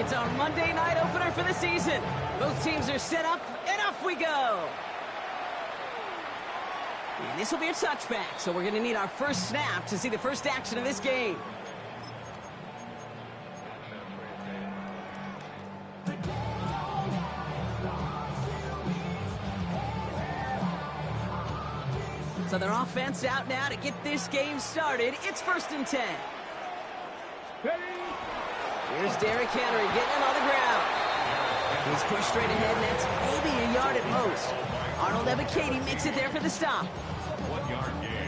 It's our Monday night opener for the season. Both teams are set up, and off we go. And this will be a touchback, so we're going to need our first snap to see the first action of this game. So their offense out now to get this game started. It's 1st and 10. Here's Derrick Henry getting him on the ground. He's pushed straight ahead, and that's maybe a yard at most. Arnold Ebiketie makes it there for the stop.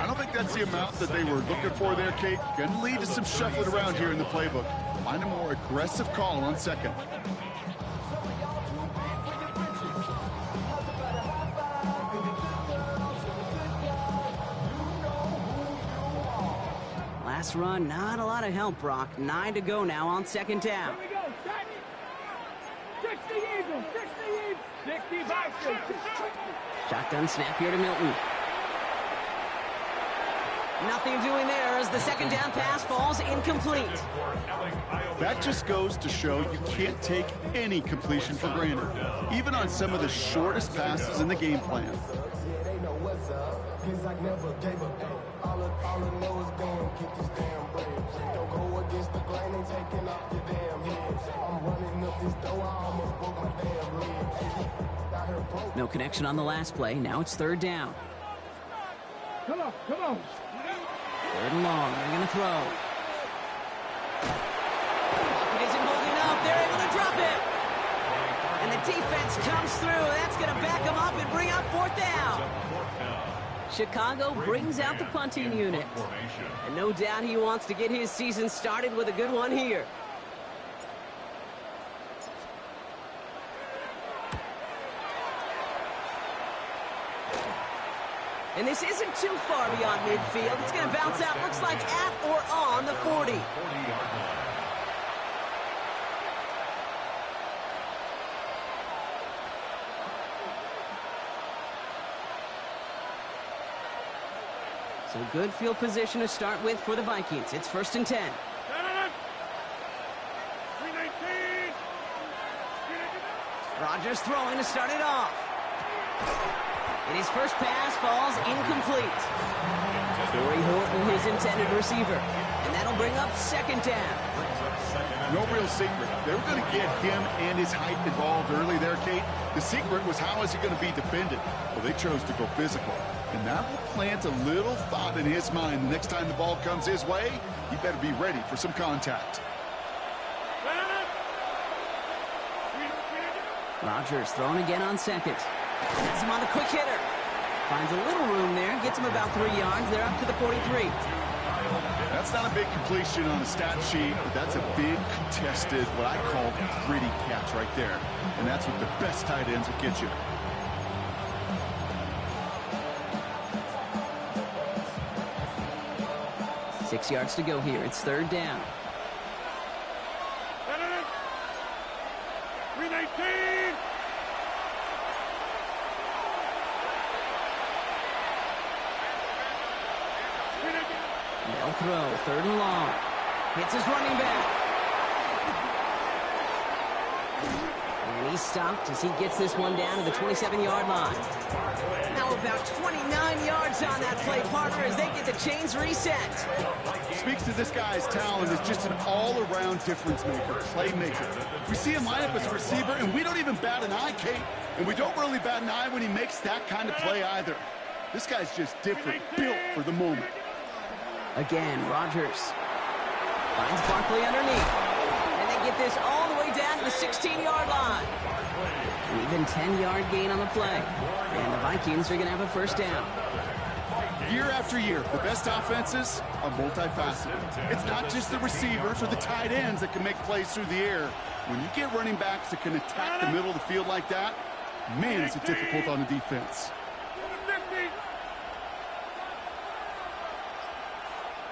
I don't think that's the amount that they were looking for there, Kate. Going to lead to some shuffling around here in the playbook. Find a more aggressive call on second. Last run, not a lot of help, Brock. 9 to go now on 2nd down. Here we go, 60 Eagles, 60 Vikings. Shotgun snap here to Milton. Nothing doing there as the 2nd down pass falls incomplete. That just goes to show you can't take any completion for granted, even on some of the shortest passes in the game plan. No connection on the last play. Now it's 3rd down. Come on. 3rd and long. They're going to throw. It isn't holding up. They're able to drop it. And the defense comes through. That's going to back them up and bring up 4th down. Chicago brings out the punting unit. And no doubt he wants to get his season started with a good one here. And this isn't too far beyond midfield. It's going to bounce out, looks like at or on the 40. So good field position to start with for the Vikings. It's 1st and 10. Rodgers throwing to start it off. And his first pass falls incomplete. Corey Horton, his intended receiver. And that'll bring up 2nd down. No real secret. They were going to get him and his height involved early there, Kate. The secret was how is he going to be defended? Well, they chose to go physical. And that will plant a little thought in his mind. The next time the ball comes his way, he better be ready for some contact. Rodgers throwing again on 2nd. Gets him on the quick hitter. Finds a little room there. Gets him about 3 yards. They're up to the 43. That's not a big completion on the stat sheet, but that's a big contested, what I call gritty catch right there. And that's what the best tight ends will get you. Six yards to go here. It's 3rd down. 319. They'll throw. 3rd and long. Hits his running back. And he's stopped as he gets this one down to the 27-yard line. Now about 29 yards on that play, partner, as they get the chains reset. Speaks to this guy's talent as just an all-around difference maker, playmaker. We see him line up as a receiver, and we don't even bat an eye, Kate. And we don't really bat an eye when he makes that kind of play either. This guy's just different, built for the moment. Again, Rodgers finds Barkley underneath. And they get this all the way down to the 16-yard line. An even 10-yard gain on the play. And the Vikings are going to have a 1st down. Year after year, the best offenses are multifaceted. It's not just the receivers or the tight ends that can make plays through the air. When you get running backs that can attack the middle of the field like that, man, is it difficult on the defense.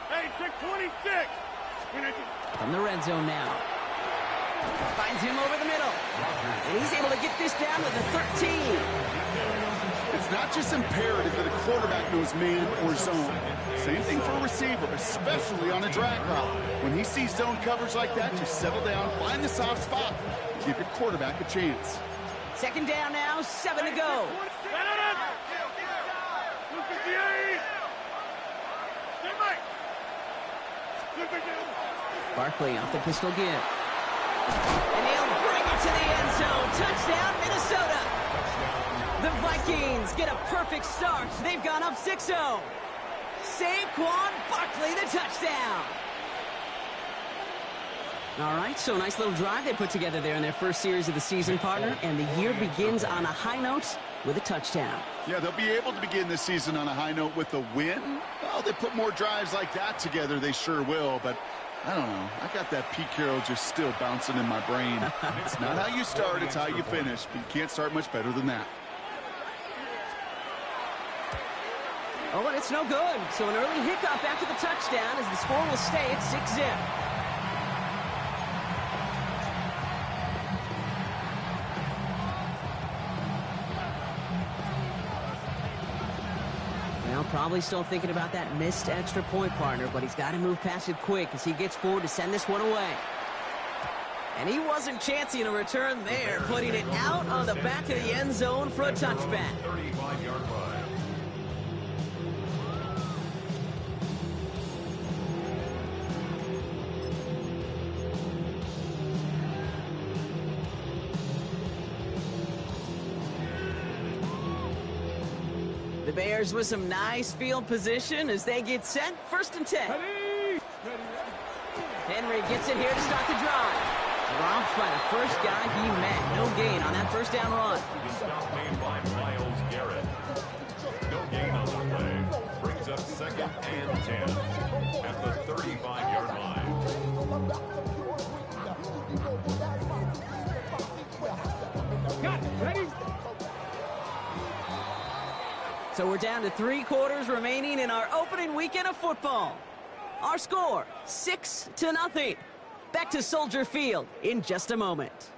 Hey, 626. From the red zone now. Finds him over the middle. And he's able to get this down to the 13. It's not just imperative that a quarterback knows man or zone. Same thing for a receiver, especially on a drag route. When he sees zone coverage like that, just settle down, find the soft spot, and give your quarterback a chance. Second down now, 7 to go. Barkley off the pistol give. And he'll bring it to the end zone. Touchdown, Minnesota. The Vikings get a perfect start. They've gone up 6-0. Saquon Barkley, the touchdown. All right, so a nice little drive they put together there in their first series of the season, partner, and the year begins on a high note with a touchdown. Yeah, they'll be able to begin this season on a high note with a win. Well, they put more drives like that together, they sure will, but I don't know. I got that Pete Carroll just still bouncing in my brain. It's not how you start, it's how you finish, but you can't start much better than that. Oh, and it's no good. So an early hiccup after the touchdown as the score will stay at 6-0. Probably still thinking about that missed extra point, partner, but he's got to move past it quick as he gets forward to send this one away. And he wasn't chancing a return there, putting it out on the back of the end zone for a touchback. 35-yard line. The Bears with some nice field position as they get set. 1st and 10. Henry gets it here to start the drive. Dropped by the first guy he met. No gain on that first down run. Stop made by Myles Garrett. No gain on the play. Brings up 2nd and 10 at the 35-yard line. Got it. Ready? So we're down to 3 quarters remaining in our opening weekend of football. Our score, 6-0. Back to Soldier Field in just a moment.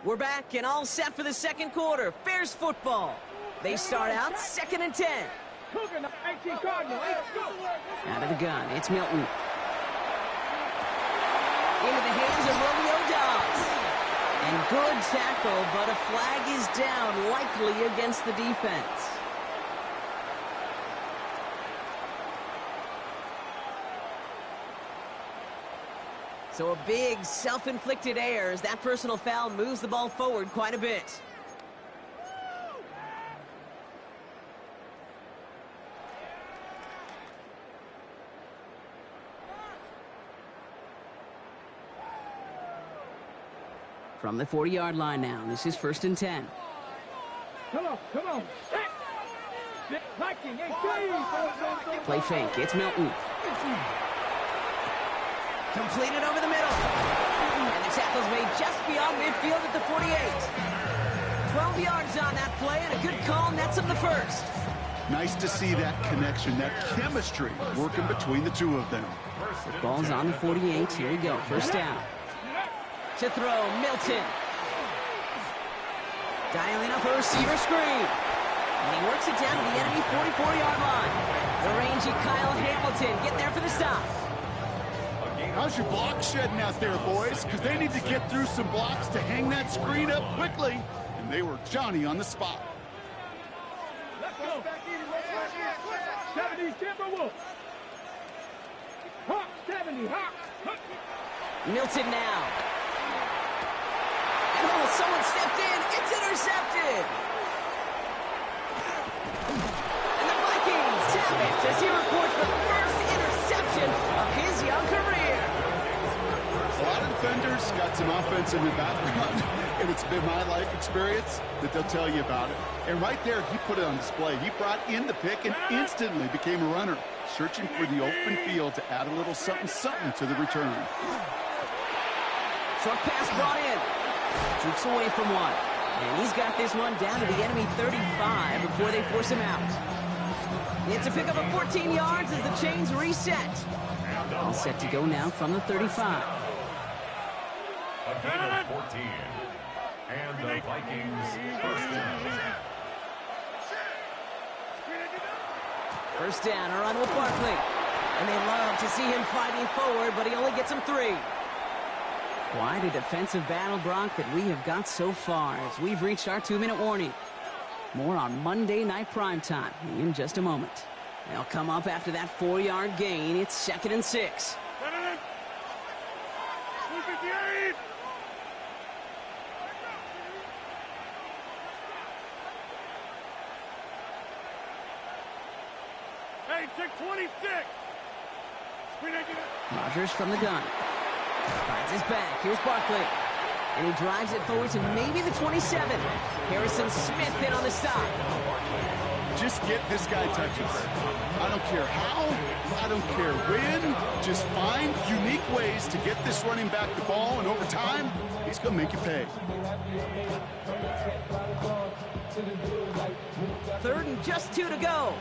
We're back and all set for the second quarter. Bears football. They start out 2nd and 10. Out of the gun, it's Milton. Into the hands of Romeo Doubs. And good tackle, but a flag is down, likely against the defense. So a big self-inflicted error as that personal foul moves the ball forward quite a bit. From the 40-yard line now. This is 1st and 10. Come on. Play fake. It's Milton. Completed over the middle. And the tackle's made just beyond midfield at the 48. 12 yards on that play, and a good call nets him the first. Nice to see that connection, that chemistry working between the two of them. The ball's on the 48. Here we go. 1st down. To throw, Milton. Dialing up a receiver screen. And he works it down to the enemy 44-yard line. The rangy Kyle Hamilton getting there for the stop. How's your block shedding out there, boys? Because they need to get through some blocks to hang that screen up quickly. And they were Johnny on the spot. Let's go. 70 Timberwolves. Hawk 70. Hawk. Milton now. And oh, someone stepped in. It's intercepted. And the Vikings tap it as he records the first interception of his young career. A lot of defenders got some offense in the background, and it's been my life experience that they'll tell you about it. And right there, he put it on display. He brought in the pick and instantly became a runner, searching for the open field to add a little something to the return. Short pass brought in. Jukes away from one. And he's got this one down to the enemy 35 before they force him out. It's a pickup of 14 yards as the chains reset. All set to go now from the 35. A gain of 14. And the Vikings first down. First down, a run with Barkley. And they love to see him fighting forward, but he only gets him 3. Quite a defensive battle, Brock, that we have got so far as we've reached our 2-minute warning. More on Monday Night Primetime in just a moment. They'll come up after that 4-yard gain. It's 2nd and 6. Hey, check 26. Rodgers from the gun. Finds his back. Here's Barkley. And he drives it forward to maybe the 27. Harrison Smith in on the stop. Just get this guy touches. I don't care how, I don't care when. Just find unique ways to get this running back the ball, and over time, he's going to make you pay. 3rd and just 2 to go.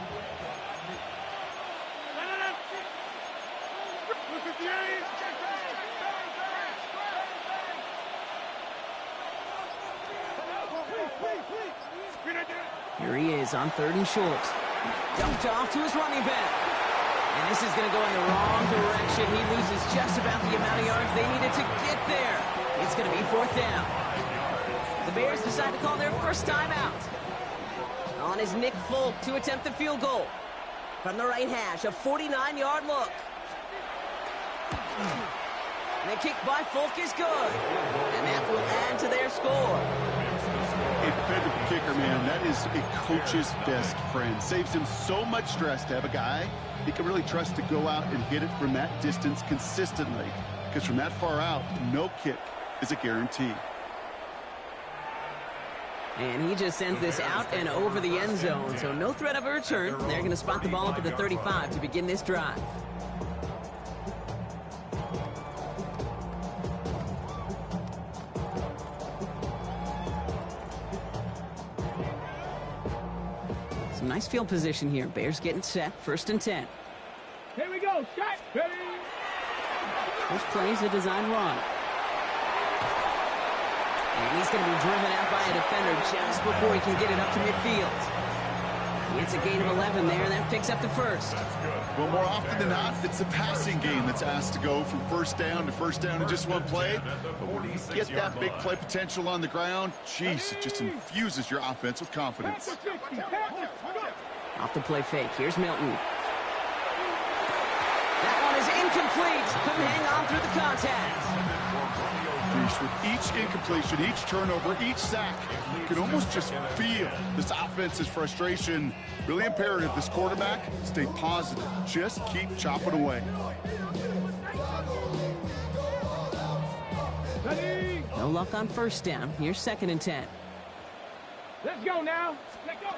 Here he is on 3rd and short. Dumped off to his running back. And this is going to go in the wrong direction. He loses just about the amount of yards they needed to get there. It's going to be 4th down. The Bears decide to call their first timeout. On is Nick Folk to attempt the field goal. From the right hash, a 49-yard look. And the kick by Folk is good. And that will add to their score. A dependable kicker, man. That is a coach's best friend. Saves him so much stress to have a guy he can really trust to go out and hit it from that distance consistently. Because from that far out, no kick is a guarantee. And he just sends this out and over the end zone, so no threat of a return. They're going to spot the ball up at the 35 to begin this drive. Some nice field position here. Bears getting set, 1st and 10. Here we go, shot, ready. This play's a design run. And he's going to be driven out by a defender just before he can get it up to midfield. It's a gain of 11 there, and that picks up the 1st. Well, more often than not, it's the passing game that's asked to go from first down to first down in just one play. But when you get that big play potential on the ground, geez, it just infuses your offense with confidence. Off the play fake, here's Milton. That one is incomplete. Couldn't hang on through the contact. With each incompletion, each turnover, each sack, you can almost just feel this offense's frustration. Really imperative this quarterback stay positive. Just keep chopping away. No luck on first down. Here's 2nd and 10. Let's go now. Let's go.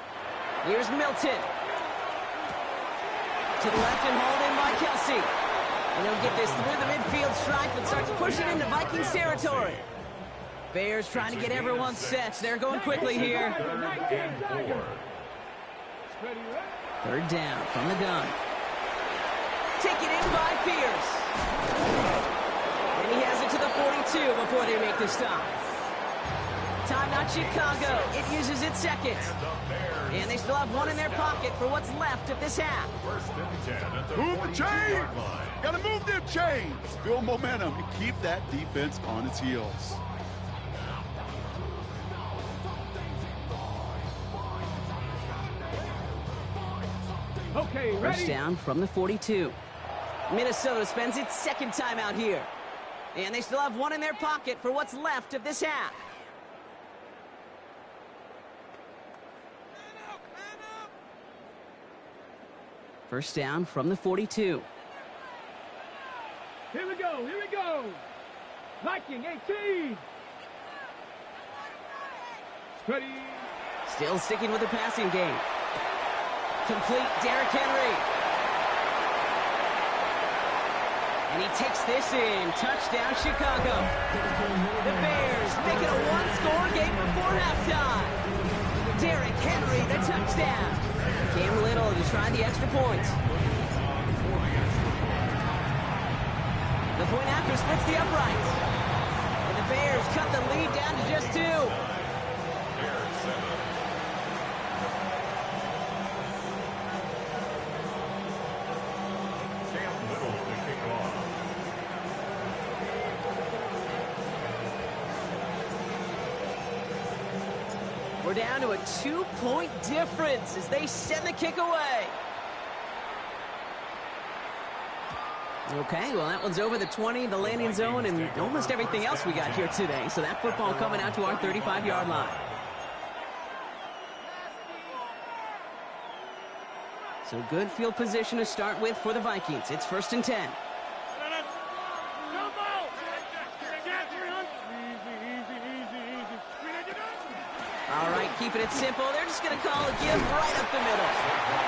Here's Milton. To the left and hauled in by Kelsey. And he'll get this through the midfield stripe and starts pushing into Vikings territory. Bears trying to get everyone set. They're going quickly here. 3rd down from the gun. Taken in by Pierce. And he has it to the 42 before they make the stop. Timeout Chicago. It uses its 2nd. And they still have one in their pocket for what's left of this half. Move the chains! Gotta move them chains! Build momentum and keep that defense on its heels. Okay, ready? First down from the 42. Minnesota spends its 2nd timeout here. And they still have one in their pocket for what's left of this half. First down from the 42. Here we go, here we go. Viking 18. Ready. Still sticking with the passing game. Complete Derrick Henry. And he takes this in. Touchdown, Chicago. The Bears make it a one-score game before halftime. Derrick Henry, the touchdown. Cam Little to try the extra point. The point after splits the uprights. And the Bears cut the lead down to just 2. We're down to a 2-point difference as they send the kick away. Okay, well, that one's over the 20, the landing zone, and almost everything else we got here today. So that football coming out to our 35-yard line. So good field position to start with for the Vikings. It's 1st and 10. All right, keeping it simple. They're just going to call a give right up the middle.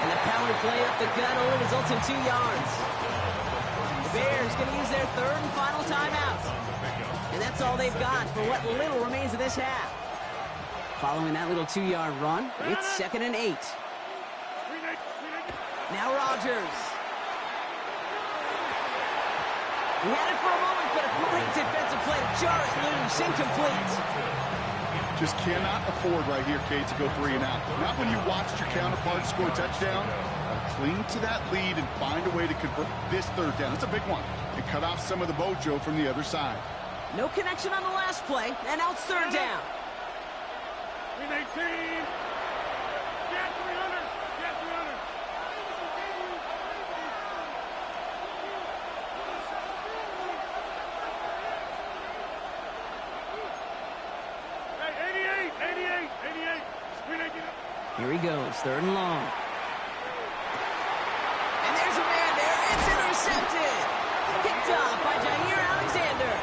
And the power play up the gut only results in 2 yards. The Bears going to use their 3rd and final timeout. And that's all they've got for what little remains of this half. Following that little 2-yard run, it's 2nd and 8. Now Rodgers. He had it for a moment, but a great defensive play to jar it loose. Incomplete. Just cannot afford right here, Kate, to go 3 and out. Not when you watched your counterpart score a touchdown. Cling to that lead and find a way to convert this 3rd down. It's a big one. And cut off some of the mojo from the other side. No connection on the last play, and now it's 3rd down. 18. Get 300. Get 300. Hey, 88. Here he goes, 3rd and long. And there's a man there. It's intercepted. Picked off by Jair Alexander.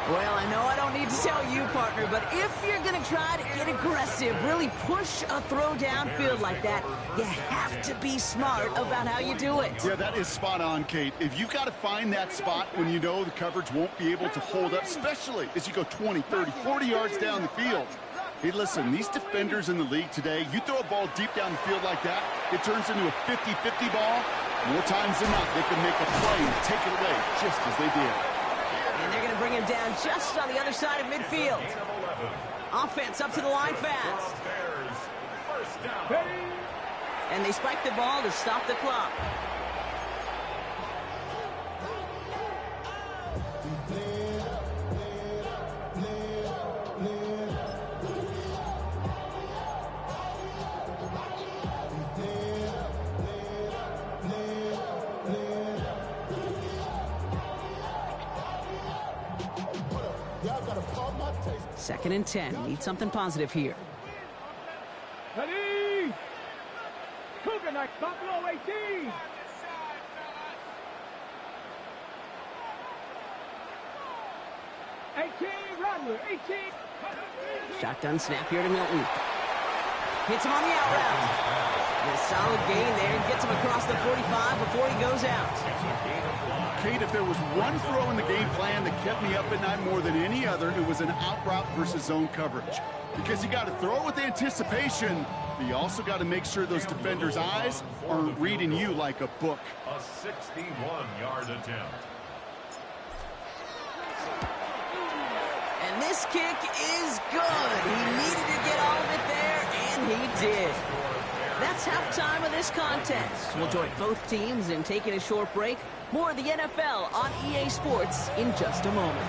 Well, I know I don't need to tell you, partner, but if you're going to try to get aggressive, really push a throw downfield like that, you have to be smart about how you do it. Yeah, that is spot on, Kate. If you've got to find that spot when you know the coverage won't be able to hold up, especially as you go 20, 30, 40 yards down the field. Hey, listen, these defenders in the league today, you throw a ball deep down the field like that, it turns into a 50-50 ball. More times than not, they can make a play and take it away just as they did. And they're going to bring him down just on the other side of midfield. Offense up to the line fast. And they spike the ball to stop the clock. Second and 10. Need something positive here. Ready? Cougar Knight, Buffalo 18. Runner, 18. Shotgun snap here to Milton. Hits him on the out route. And a solid gain there. Gets him across the 45 before he goes out. Kate, if there was one throw in the game plan that kept me up at night more than any other, it was an out route versus zone coverage. Because you got to throw it with anticipation, but you also got to make sure those defenders' eyes aren't reading you like a book. A 61-yard attempt. And this kick is good. He needed to get all of it there, and he did. That's halftime of this contest. We'll join both teams in taking a short break. More of the NFL on EA Sports in just a moment.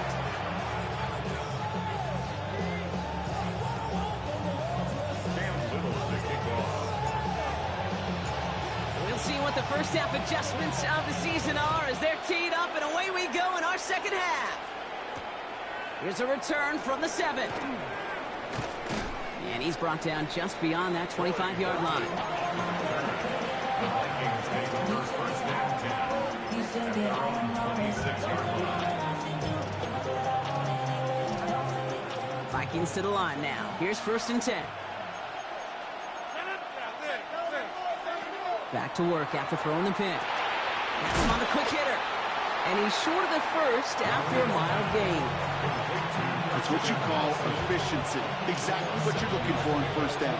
We'll see what the first half adjustments of the season are as they're teed up, and away we go in our second half. Here's a return from the 7. And he's brought down just beyond that 25-yard line. Vikings to the line now. Here's 1st and 10. Back to work after throwing the pick. That's him on the quick hitter. And he's short of the first after a mild gain. That's what you call efficiency. Exactly what you're looking for in first down.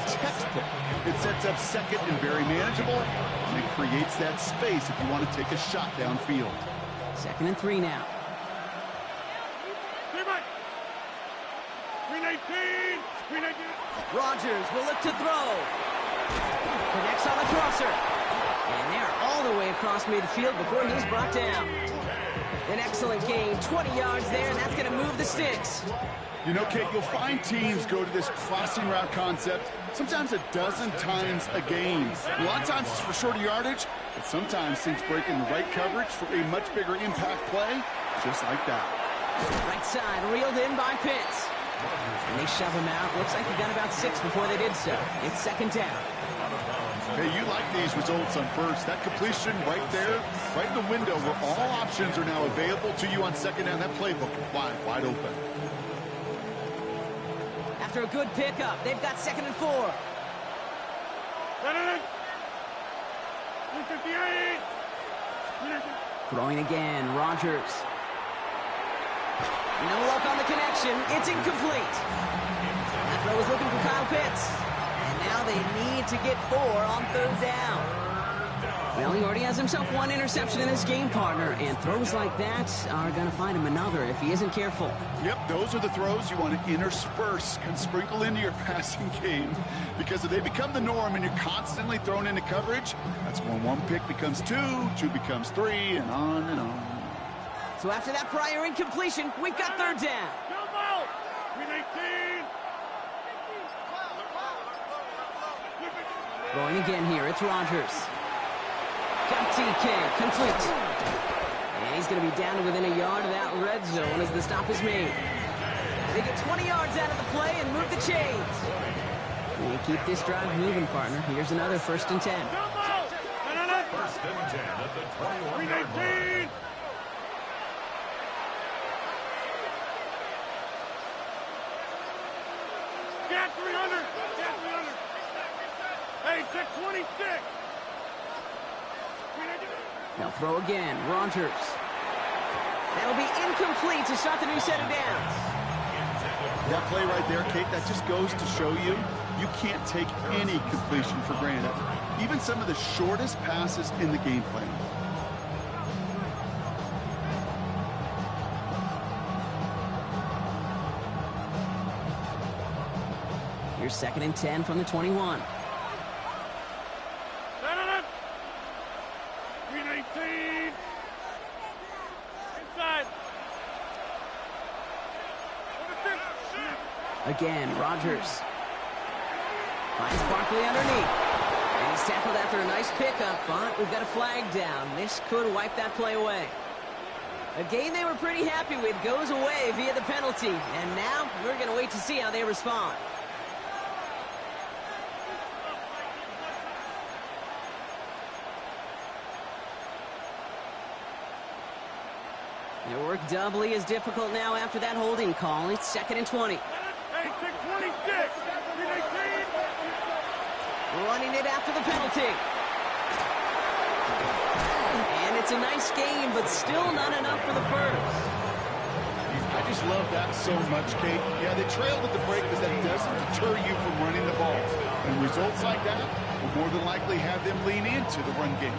Textbook. It sets up second and very manageable, and it creates that space if you want to take a shot downfield. 2nd and 3 now. 319. Rodgers will look to throw. Connects on the crosser. And they're all the way across midfield before he's brought down. An excellent gain, 20 yards there, and that's going to move the sticks. You know, Kate, you'll find teams go to this crossing route concept sometimes a dozen times a game. A lot of times it's for shorter yardage, but sometimes teams break in the right coverage for a much bigger impact play, just like that. Right side, reeled in by Pitts. And they shove him out. Looks like he got about 6 before they did so. It's 2nd down. Hey, you like these results on first. That completion right there, right in the window where all options are now available to you on 2nd down. That playbook wide open. After a good pickup, they've got 2nd and 4. 358. Throwing again, Rodgers. No luck on the connection. It's incomplete. That throw was looking for Kyle Pitts. And now they need to get 4 on 3rd down. Well, he already has himself 1 interception in this game, partner, and throws like that are going to find him another if he isn't careful. Yep, those are the throws you want to intersperse and sprinkle into your passing game, because if they become the norm and you're constantly thrown into coverage, that's when 1 pick becomes 2, 2 becomes 3, and on and on. So after that prior incompletion, we've got 3rd down. 319. Throwing again here, it's Rodgers. Got TK, complete. And he's going to be down to within a yard of that red zone as the stop is made. They get 20 yards out of the play and move the chains. We keep this drive moving, partner. Here's another 1st and 10. 1st and 10 at the 21-yard line. Get 300. Hey, check 26. They'll throw again. Rodgers. That'll be incomplete to start the new set of downs. That play right there, Kate, that just goes to show you can't take any completion for granted. Even some of the shortest passes in the game plan. Here's 2nd and 10 from the 21. 319. Inside. Again, Rodgers. Finds Barkley underneath. And he's tackled after a nice pickup, but we've got a flag down. This could wipe that play away. A game they were pretty happy with goes away via the penalty. And now we're going to wait to see how they respond. Their work doubly as difficult now after that holding call. It's 2nd and 20. Hey, check 26. 319. Running it after the penalty. And it's a nice game, but still not enough for the first. I just love that so much, Kate. Yeah, they trailed at the break, but that doesn't deter you from running the ball. And results like that will more than likely have them lean into the run game.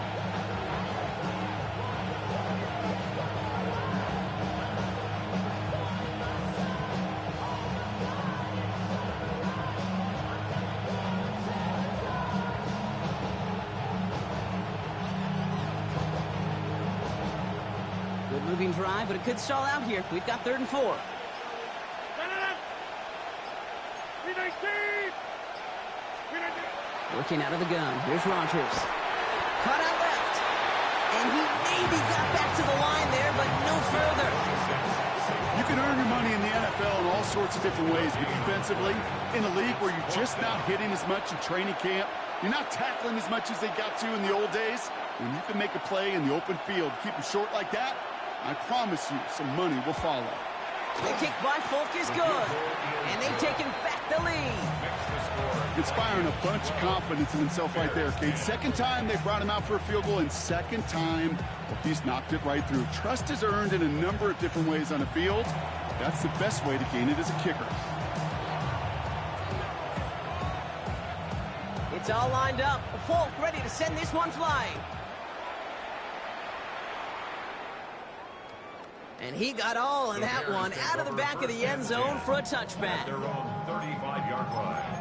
Good moving drive, but it could stall out here. We've got 3rd and 4. 319. Working out of the gun. Here's Rodgers. Cut out left. And he maybe got back to the line there, but no further. You can earn your money in the NFL in all sorts of different ways, but defensively, in a league where you're just not hitting as much in training camp, you're not tackling as much as they got to in the old days, when you can make a play in the open field, keep them short like that, I promise you some money will follow. The kick by Folk is good. And they've taken back the lead. Inspiring a bunch of confidence in himself right there, Kate. Second time they brought him out for a field goal, and second time, well, he's knocked it right through. Trust is earned in a number of different ways on the field. That's the best way to gain it as a kicker. It's all lined up. Folk ready to send this one flying. And he got all of that one out of the back of the end zone for a touchback. Their own 35-yard line.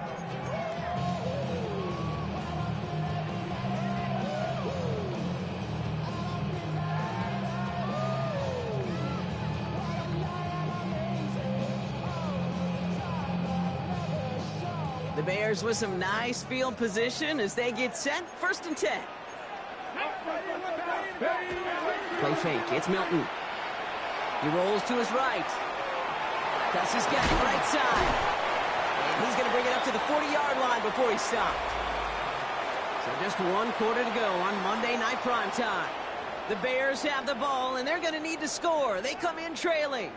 The Bears with some nice field position as they get set. 1st and 10. Play fake. It's Milton. He rolls to his right. Kelsey's got it right side. And he's going to bring it up to the 40-yard line before he stopped. So just 1 quarter to go on Monday Night Primetime. The Bears have the ball, and they're going to need to score. They come in trailing.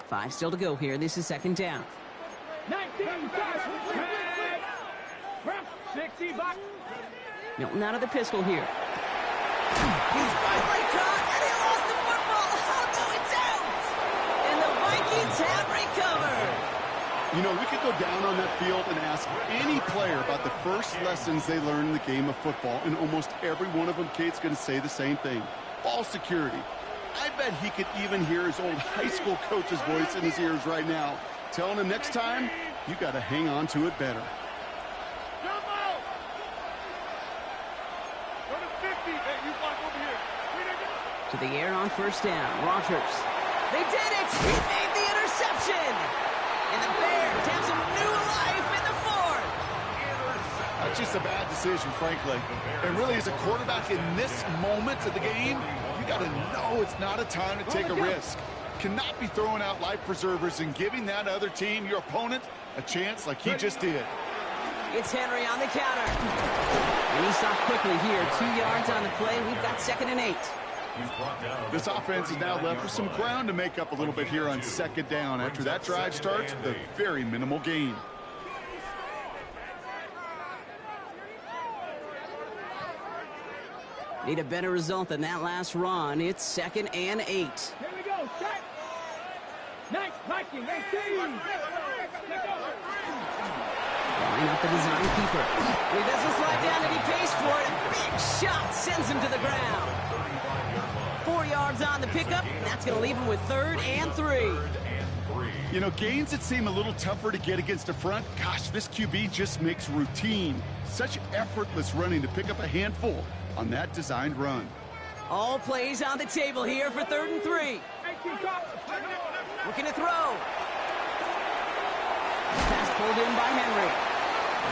Five still to go here. This is 2nd down. 19, 60 back. Milton out of the pistol here. He's finally caught, and he lost the football. Oh, no, it's out. And the Vikings have recovered. You know, we could go down on that field and ask any player about the first lessons they learned in the game of football, and almost every one of them, Kate's going to say the same thing. Ball security. I bet he could even hear his old high school coach's voice in his ears right now, telling him next time, you got to hang on to it better. To the air on 1st down. Rogers. They did it! He made the interception! And the Bears have some new life in the 4th. That's just a bad decision, frankly. And really, as a quarterback in this moment of the game, you got to know it's not a time to take a risk. Cannot be throwing out life preservers and giving that other team, your opponent, a chance like he just did. It's Henry on the counter. And he stopped quickly here. 2 yards on the play. We've got 2nd and 8. This offense is now left with some ground to make up a little bit here on 2nd down. After that drive starts with a very minimal gain. Need a better result than that last run. It's 2nd and 8. Here we go, set. Next, Viking, 18. Line up the design keeper. He doesn't slide down and he pays for it. A big shot sends him to the ground. 4 yards on the pickup. That's going to leave him with 3rd and 3. You know, gains that seem a little tougher to get against a front, gosh, this QB just makes routine. Such effortless running to pick up a handful on that designed run. All plays on the table here for 3rd and 3. Looking to throw. Pass pulled in by Henry.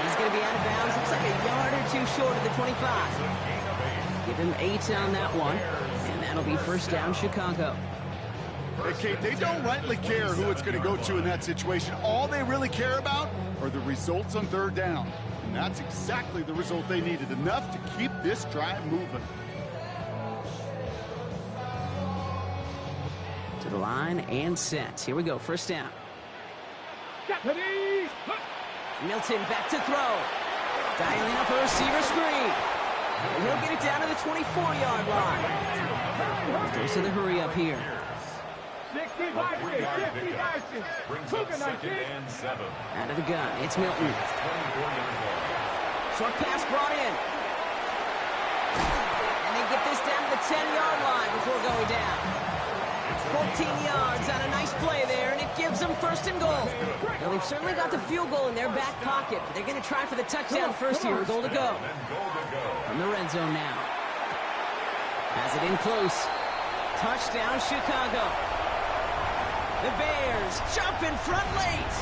He's going to be out of bounds. Looks like a yard or 2 short of the 25. Give him 8 on that one. And that'll be 1st down, Chicago. Hey, Kate, they don't rightly care who it's going to go to in that situation. All they really care about are the results on 3rd down. And that's exactly the result they needed. Enough to keep this drive moving. To the line and set. Here we go, 1st down. Milton back to throw. Dialing up a receiver screen. And he'll get it down to the 24-yard line. Goes to the hurry up here. 65, brings up 2nd and 7. Out of the gun, it's Milton. Short pass brought in. And they get this down to the 10-yard line before going down. 14 yards on a nice play there, and it gives them 1st and goal. Now, they've certainly got the field goal in their back pocket, but they're going to try for the touchdown first here. Goal to go. From the red zone now. Has it in close. Touchdown, Chicago. The Bears jump in front late.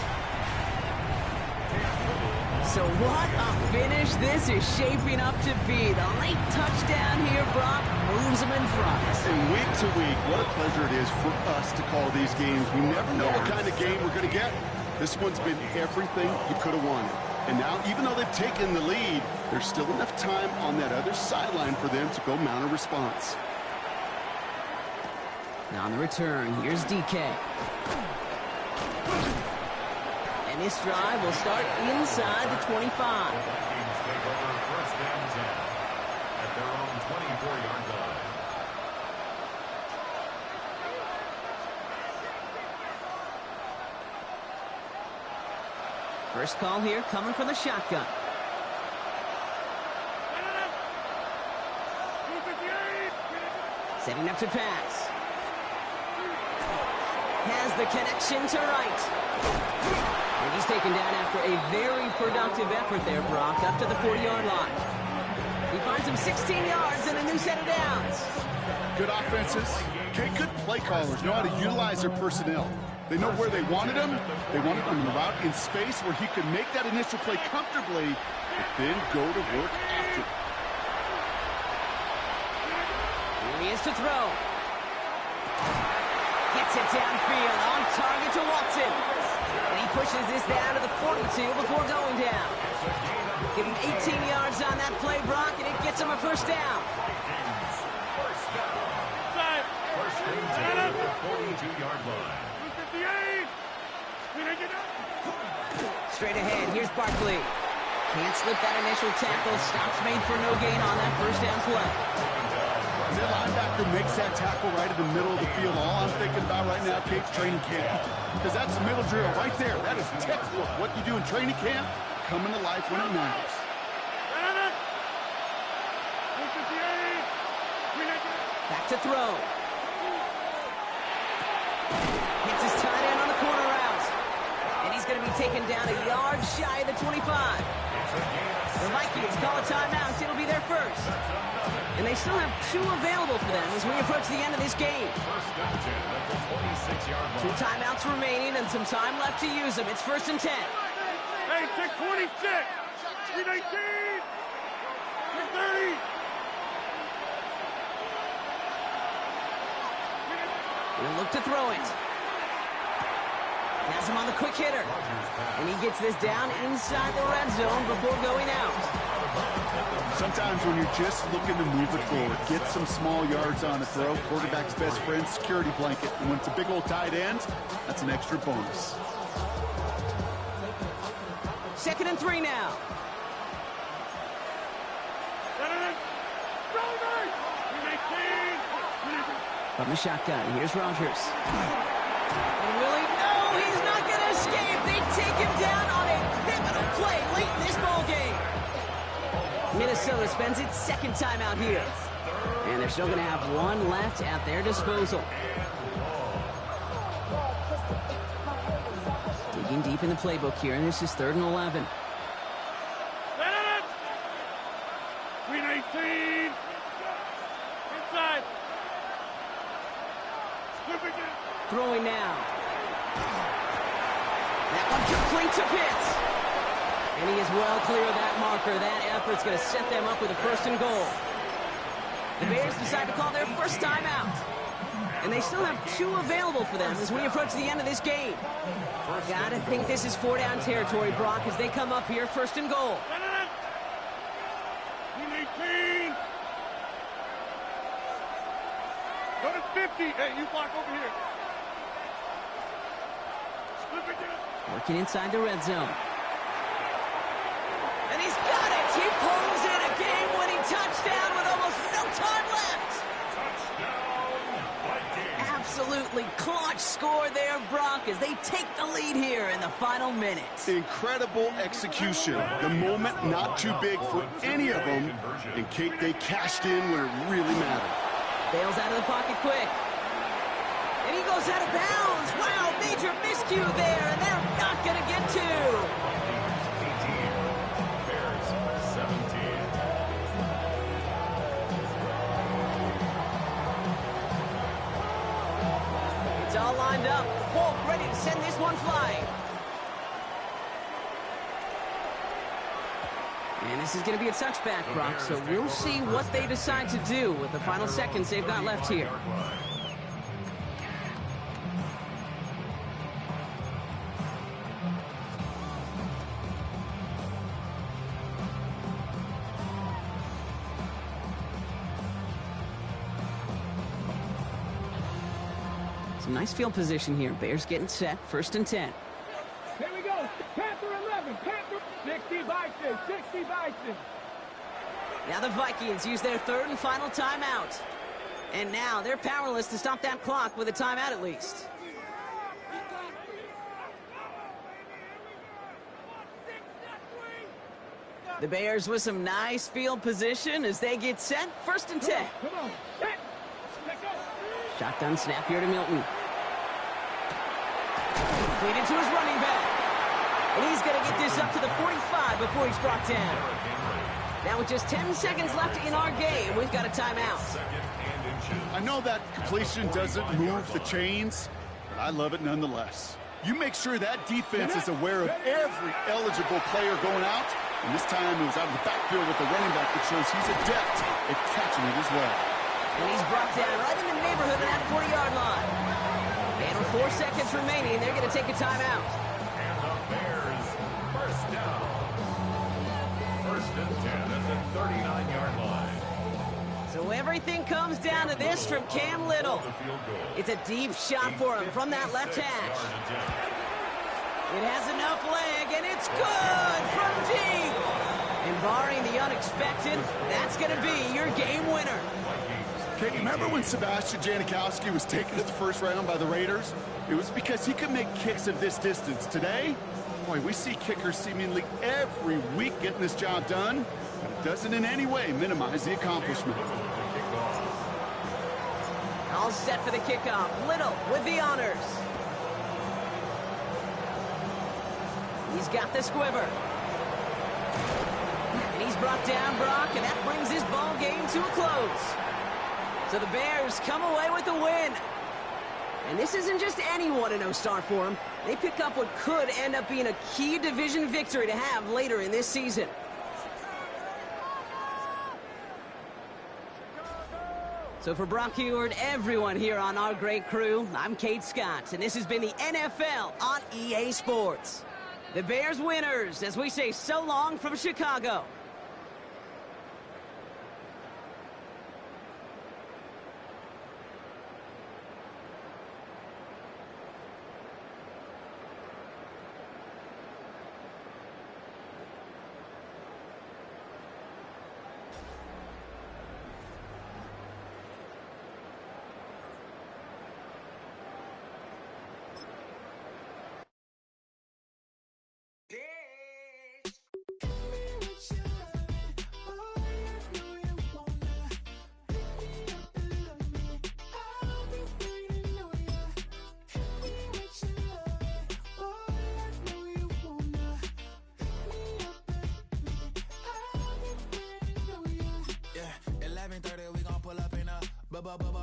So what a finish this is shaping up to be. The late touchdown here, Brock, moves them in front. And week to week, what a pleasure it is for us to call these games. We never know what kind of game we're going to get. This one's been everything you could have wanted. And now, even though they've taken the lead, there's still enough time on that other sideline for them to go mount a response. Now on the return, here's DK. And this drive will start inside the 25. Vikings take over first and 10 at their own 24-yard line. First call here coming from the shotgun. Setting up to pass. Has the connection to right. And he's taken down after a very productive effort there, Brock, up to the 40-yard line. He finds him 16 yards and a new set of downs. Good offenses. Okay, good play callers know how to utilize their personnel. They know where they wanted him. They wanted him in the route in space where he could make that initial play comfortably, but then go to work after. Here he is to throw. Gets it downfield, on target to Watson. And he pushes this down to the 42 before going down. Give him 18 yards on that play, Brock, and it gets him a first down. First and 10 at the 42-yard line. Straight ahead, here's Barkley. Can't slip that initial tackle. Stops made for no gain on that first down play. The linebacker makes that tackle right in the middle of the field. All I'm thinking about right now, Kate's training camp. Because that's the middle drill right there. That is textbook. What you do in training camp, coming to life when it matters. Back to throw. Hits his tight end on the corner route. And he's going to be taken down a yard shy of the 25. The Vikings call a timeout. It'll be their first. And they still have 2 available for them as we approach the end of this game. First and 10 at the 26-yard line. 2 timeouts remaining and some time left to use them. It's first and 10. Hey, check 26. 319. 330. We'll look to throw it. Has him on the quick hitter. And he gets this down inside the red zone before going out. Sometimes when you're just looking to move it forward, get some small yards on the throw, quarterback's best friend, security blanket. And when it's a big old tight end, that's an extra bonus. Second and 3 now. From the shotgun, here's Rodgers. And Willie, no, he's not going to escape. They take him down on a pivotal play late in this ball game. Minnesota spends its second time out here. And they're still going to have 1 left at their disposal. Digging deep in the playbook here, and this is 3rd and 11. 319. Inside. Throwing now. That one complete to Pitts. And he is well clear of that marker. That effort's going to set them up with a first and goal. The Bears decide to call their first timeout. And they still have 2 available for them as we approach the end of this game. Gotta think this is 4-down territory, Brock, as they come up here first and goal. 319. Go to 50. Hey, you block over here. Working inside the red zone. And he's got it! He pulls in a game-winning touchdown with almost no time left! Absolutely clutch score there, Brock, as they take the lead here in the final minutes. Incredible execution. The moment not too big for any of them. And Kate, they cashed in when it really mattered. Bails out of the pocket quick. And he goes out of bounds. Wow, major miscue there, and they're not going to get 2. Bears 17. It's all lined up. Folk ready to send this one flying. And this is going to be a touchback, Brock, so we'll see what they decide to do with the final seconds they've got left here. Some nice field position here. Bears getting set, 1st and 10. Here we go. Panther 11. Panther 60 Vikings. 60 Vikings. Now the Vikings use their 3rd and final timeout. And now they're powerless to stop that clock with a timeout at least. The Bears with some nice field position as they get set, 1st and 10. Come on. Set. Shotgun snap here to Milton. Completed to his running back. And he's going to get this up to the 45 before he's brought down. Now with just 10 seconds left in our game, we've got a timeout. I know that completion doesn't move the chains, but I love it nonetheless. You make sure that defense is aware of every eligible player going out, and this time it was out of the backfield with the running back that shows he's adept at catching it as well. And he's brought down right in the neighborhood of that 40-yard line. And with 4 seconds remaining, they're going to take a timeout. And the Bears, 1st down. 1st and 10 at the 39-yard line. So everything comes down to this from Cam Little. It's a deep shot for him from that left hash. It has enough leg, and it's good from deep. And barring the unexpected, that's going to be your game winner. Okay, remember when Sebastian Janikowski was taken at the 1st round by the Raiders? It was because he could make kicks of this distance. Today, boy, we see kickers seemingly every week getting this job done, but it doesn't in any way minimize the accomplishment. All set for the kickoff. Little with the honors. He's got the squiver. And he's brought down, Brock, and that brings his ball game to a close. So the Bears come away with the win. And this isn't just any 1-0 start for them. They pick up what could end up being a key division victory to have later in this season. So for Brock Huard, everyone here on our great crew, I'm Kate Scott, and this has been the NFL on EA Sports. The Bears winners, as we say so long from Chicago.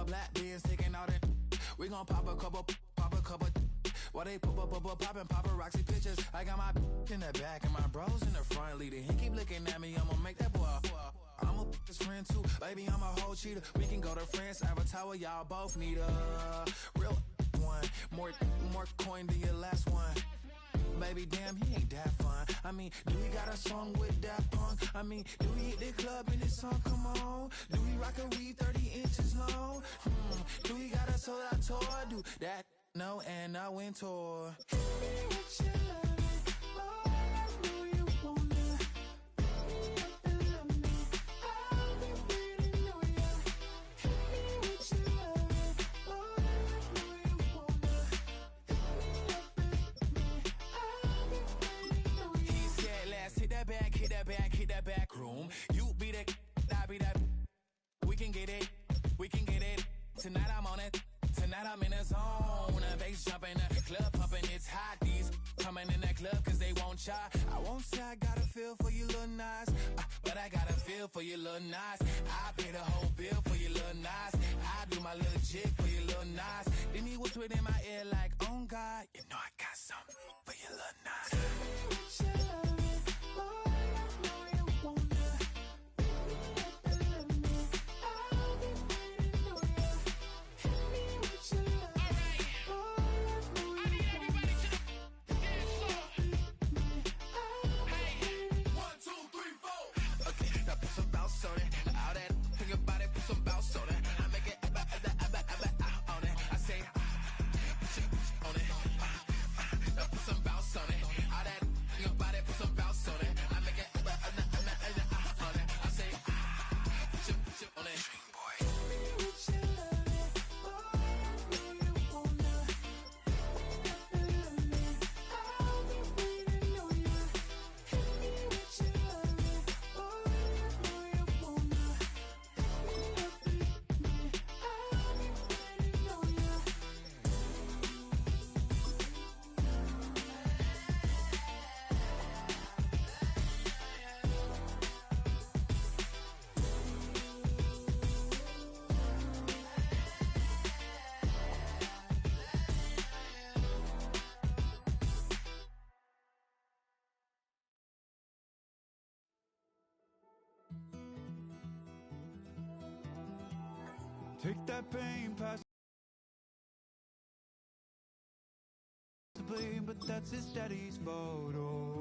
Black beans taking out it. We gon' pop a couple. While they poppin' paparazzi pictures. I got my in the back and my bros in the front leading. He keep looking at me, I'ma make that boy. I'm a his friend too, baby, I'm a whole cheater. We can go to France, Avatar, y'all both need a real one. More coin than your last one. Baby, damn, he ain't that fun. I mean, do he got a song with that punk? I mean, do he hit the club in this song? Come on. Do he rock a weave 30 inches long? Do he got a sold out tour? Do that? No, and I went tour. Hit that back room. You be that, I be that. We can get it. Tonight I'm on it. Tonight I'm in a zone. A bass jumping, a club pumping. It's hot. These coming in that club cause they won't try. I won't say I got a feel for you little nice, but I got a feel for you little nice. I pay the whole bill for you little nice. I do my little jig for you little nice. Then he whispered in my ear like, oh God, you know I got something for you little nice. Take that pain past to blame, but that's his daddy's fault. Oh,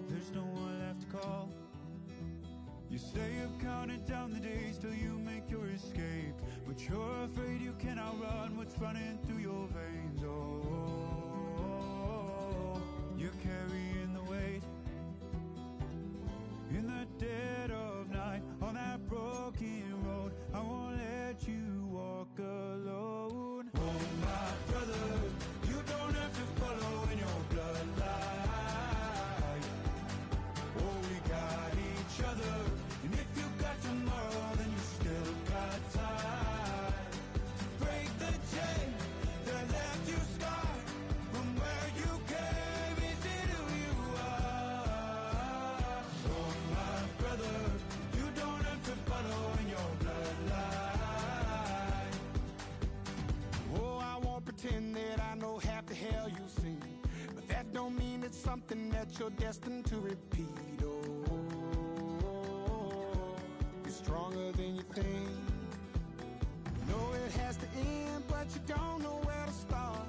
there's no one left to call. You say you've counted down the days till you make your escape, but you're afraid you can outrun what's running through your veins. Oh, you're carrying the weight in the dead of night on that broken road. I won't let you walk alone. Oh, my brother, you don't have to follow in your bloodline. Oh, we got each other, and if you got tomorrow, then you still got time to break the chain that left you scarred from where you came. Is it who you are? Oh, my brother, you don't have to follow in your bloodline. Oh, I won't pretend that I know half the hell you've seen, but that don't mean it's something that you're destined to repeat. Oh, you're stronger than you think. You know it has to end, but you don't know where to start.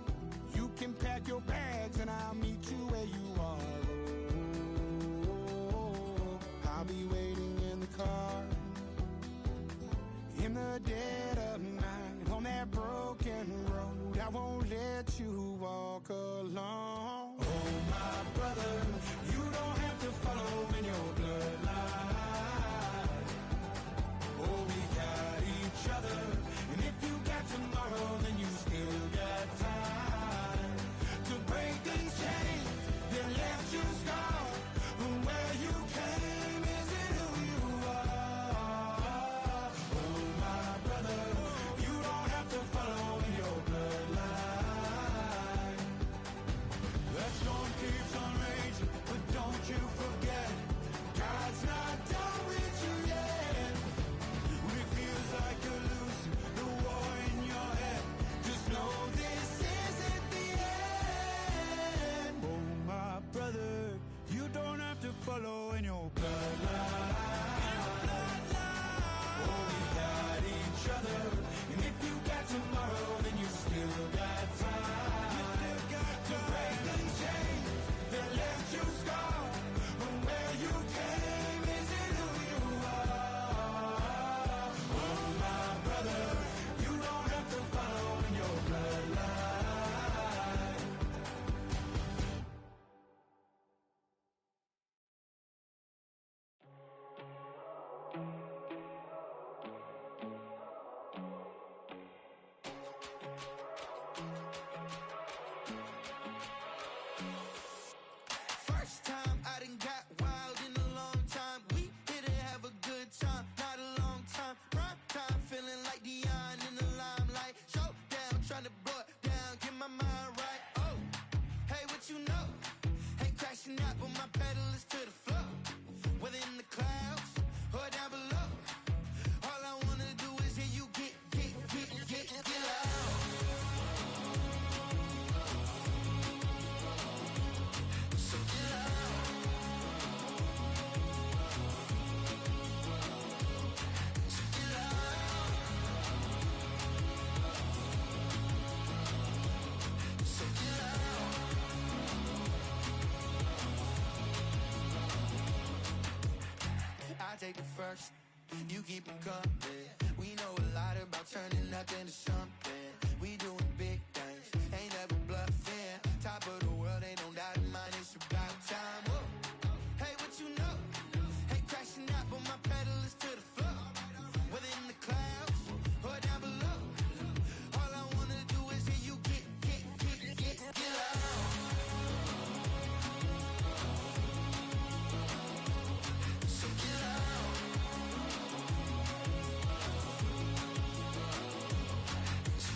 You can pack your bags and I'll meet you where you are. Oh, I'll be waiting in the car in the dead of night on that broken road. I won't let you walk alone. Oh, my brother, you don't have to follow in your bloodline. Oh, we got each other, and if you got tomorrow, then you still got time to break the chains that left you scarred from where you came. Is it who you are? Oh, my brother, you don't have to follow in your bloodline. That storm keeps on raging, but don't you forget, God's not done with you yet. When it feels like you're losing the war in your head, just know this isn't the end. Oh, my brother, you don't have to follow in your bloodline. Oh, we got each other, and if you got tomorrow, then you still got time to break the chain that left you scarred from where you came. Is it who you are? Oh, my brother, you don't have to follow in your bloodline. First time I done got wild in a long time. We here to have a good time, not a long time. Prime time, feeling like Dion in the limelight. Showdown, trying to blow it down, get my mind right. Oh, hey, what you know? Ain't crashing out, but my pedal is to the floor. Whether in the clouds or down below, all I wanna do is hear you get loud. So get loud. So get loud. So get loud. I take the first, you keep them coming. We know a lot about turning nothing to something. We doing big things, ain't never bluffing. Top of the world, ain't no doubt in mine, it's about time. Whoa. Hey, what you know? Ain't crashing out, but my pedal is to the floor. Whether in the clouds or down below, all I wanna do is hear you get loud. So get loud. So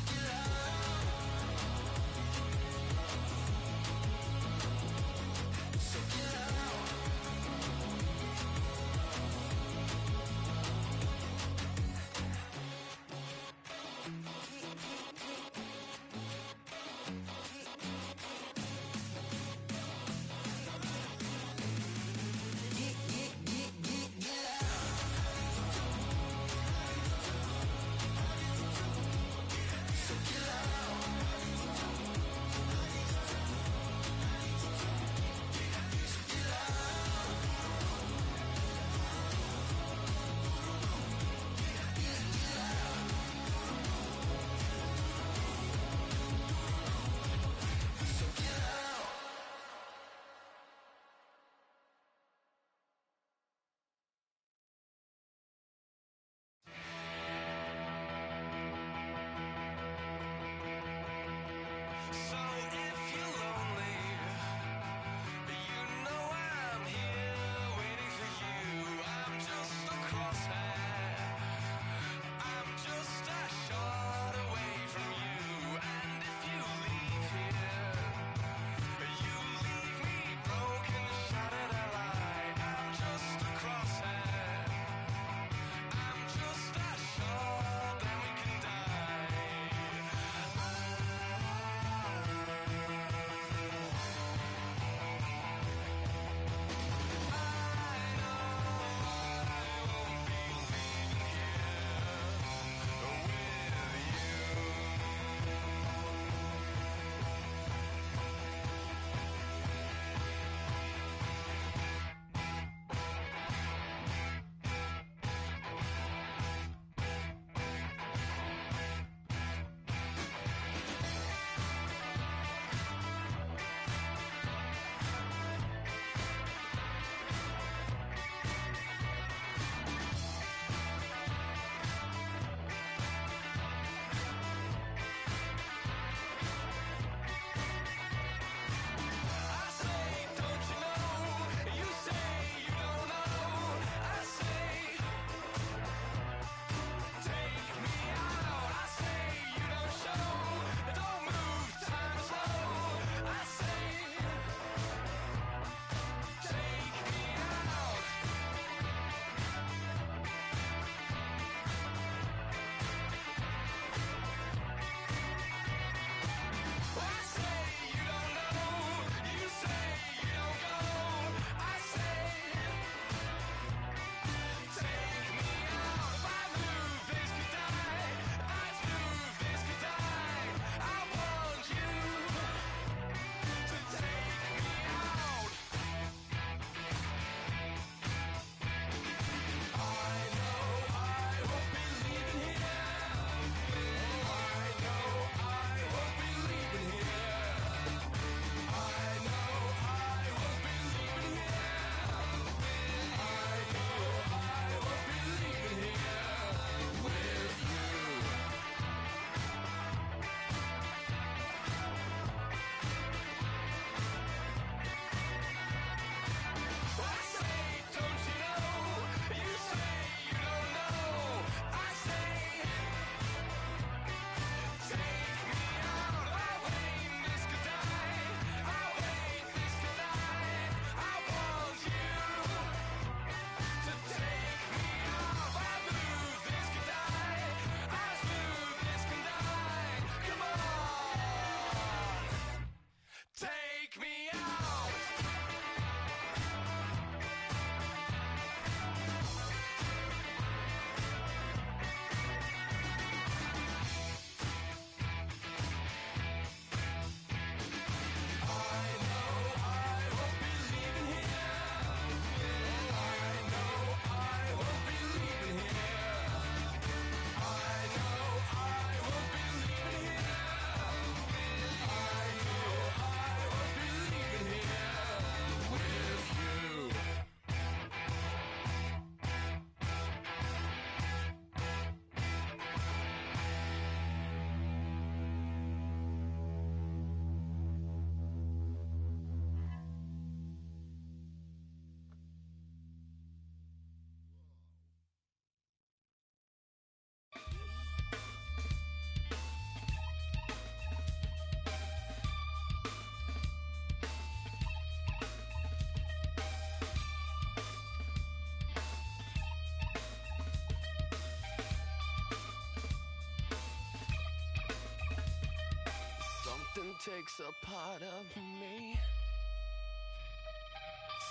Something takes a part of me.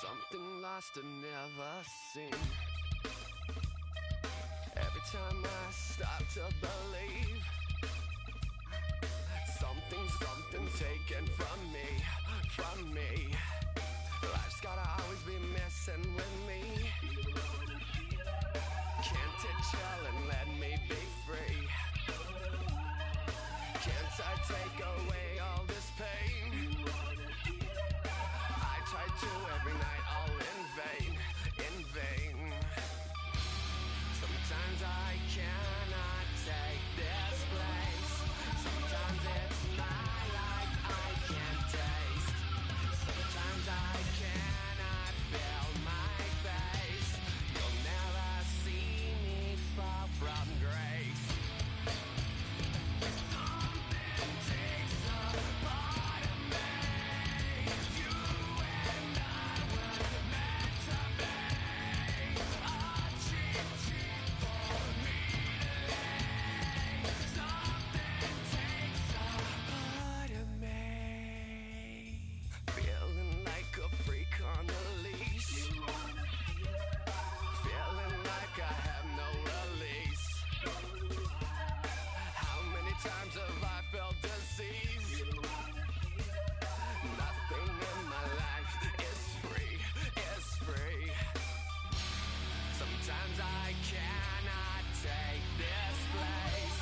Something lost and never seen. Every time I start to believe, something taken from me. Life's gotta always be messing with me. Can't it chill and let me be free? Can't I take away all this pain? I try to every night, all in vain. Sometimes I cannot take this place. Sometimes it's my life I can't taste. Sometimes I cannot feel my face. You'll never see me fall from grace. Something takes a part of me. You and I were meant to be. A cheap for me to lay. Something takes a part of me. Feeling like a freak on a leash. Feeling like I have no release. How many times have I felt disease? Nothing in my life is free. Sometimes I cannot take this place.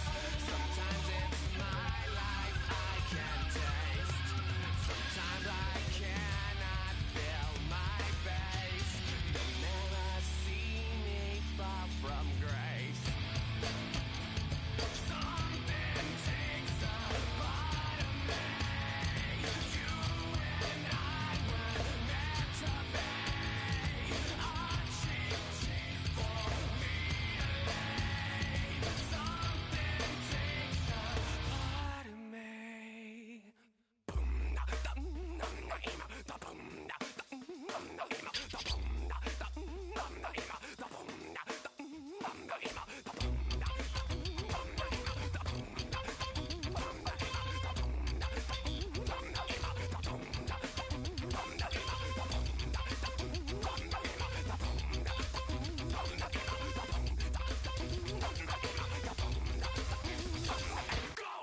Sometimes it's my life I can't taste. Sometimes I cannot feel my face. You'll never see me fall from grace. Something takes a part of me. You and I were meant to be. A cheap for me to lay. Something takes a part of me. Boom, da dum dum da ima, da boom da dum dum da ima, da boom da dum dum da ima, da boom da dum dum da ima, da boom da dum dum da ima, da boom da dum dum da ima, da boom da dum dum da ima, da boom da dum dum da ima, da boom da go!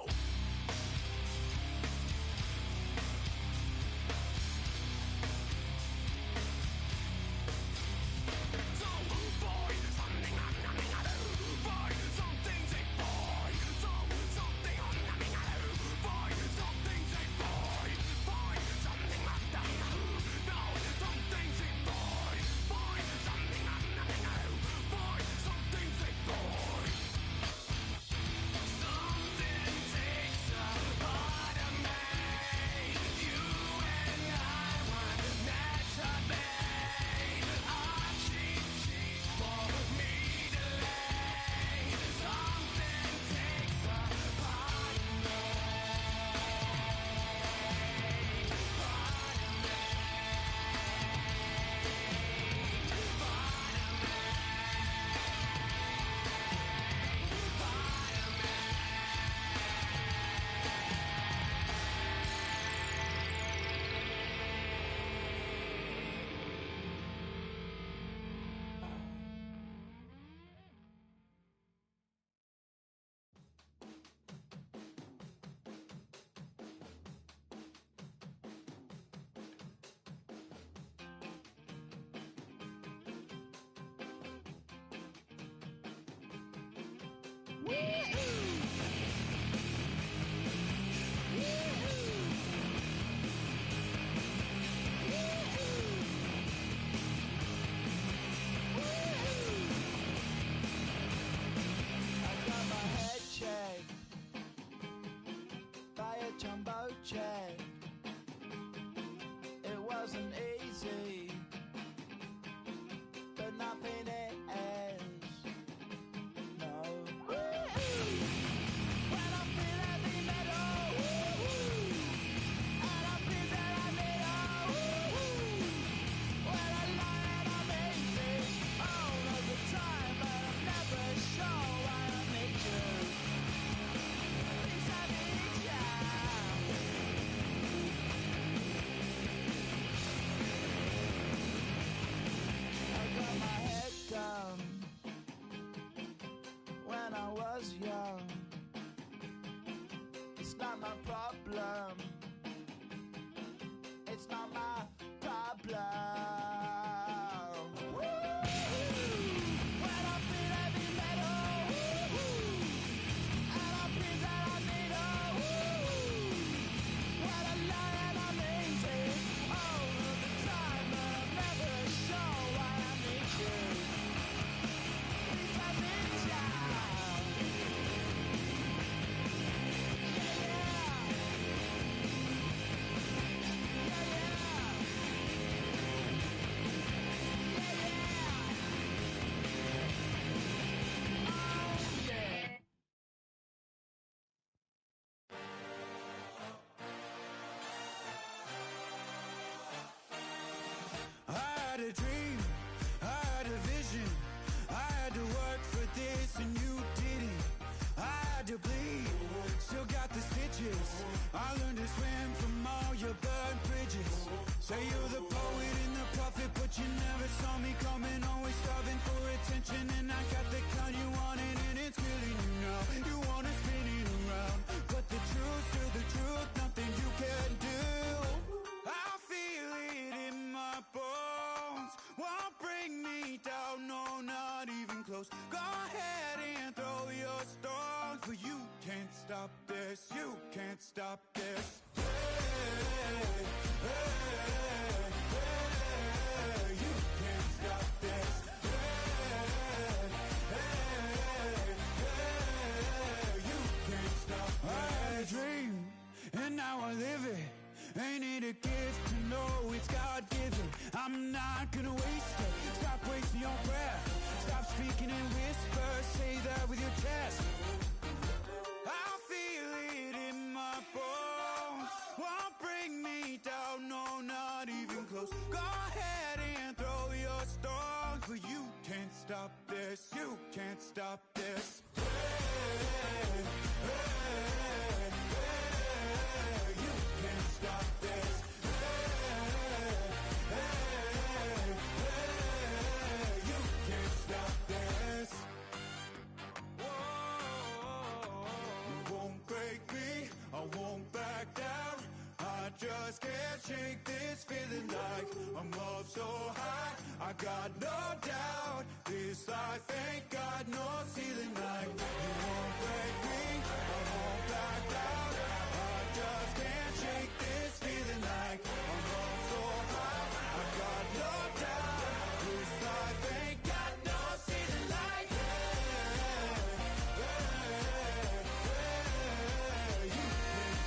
I got my head checked by a jumbo jet. It wasn't easy, but nothing is. No. When I feel heavy metal, and I feel that I need when I lie and I'm easy all of the time, but I'm never sure why I need you. Things I need you. not my problem. It's not my problem. When I feel heavy metal, and I feel that I need when I lie and I'm easy all of the time, but I'm never sure why I need you. Please I need ya. I had a dream, I had a vision. I had to work for this and you didn't. I had to bleed, still got the stitches. I learned to swim from all your burnt bridges. Say you're the poet and the prophet, but you never saw me coming. Always starving for attention, and I got the kind you wanted, and it's killing you now. You wanna spin it around, but the truth's still the truth. Nothing you can do. I feel it in my bones. Won't bring me down, no, not even close. Go ahead and throw your stones, but you can't stop this. You can't stop this. Hey, hey, hey, you can't stop this. Hey, hey, hey, you can't stop this. I had a dream, and now I live it. Ain't it a gift to know it's God-given? I'm not gonna waste it. Stop wasting your breath. Stop speaking in whispers. Say that with your chest. I feel it in my bones. Won't bring me down, no, not even close. Go ahead and throw your stones, but you can't stop this. You can't stop this. Hey, hey, hey, you can't stop this. Hey, hey, hey, you can't stop this. Whoa, you won't break me, I won't back down. I just can't shake this feeling like I'm up so high. I got no doubt this life ain't got no ceiling like. You won't break me, I won't back down. I just can't shake this feeling like I'm up so high. I got no doubt this life ain't got no ceiling like. Hey, hey, hey, you can't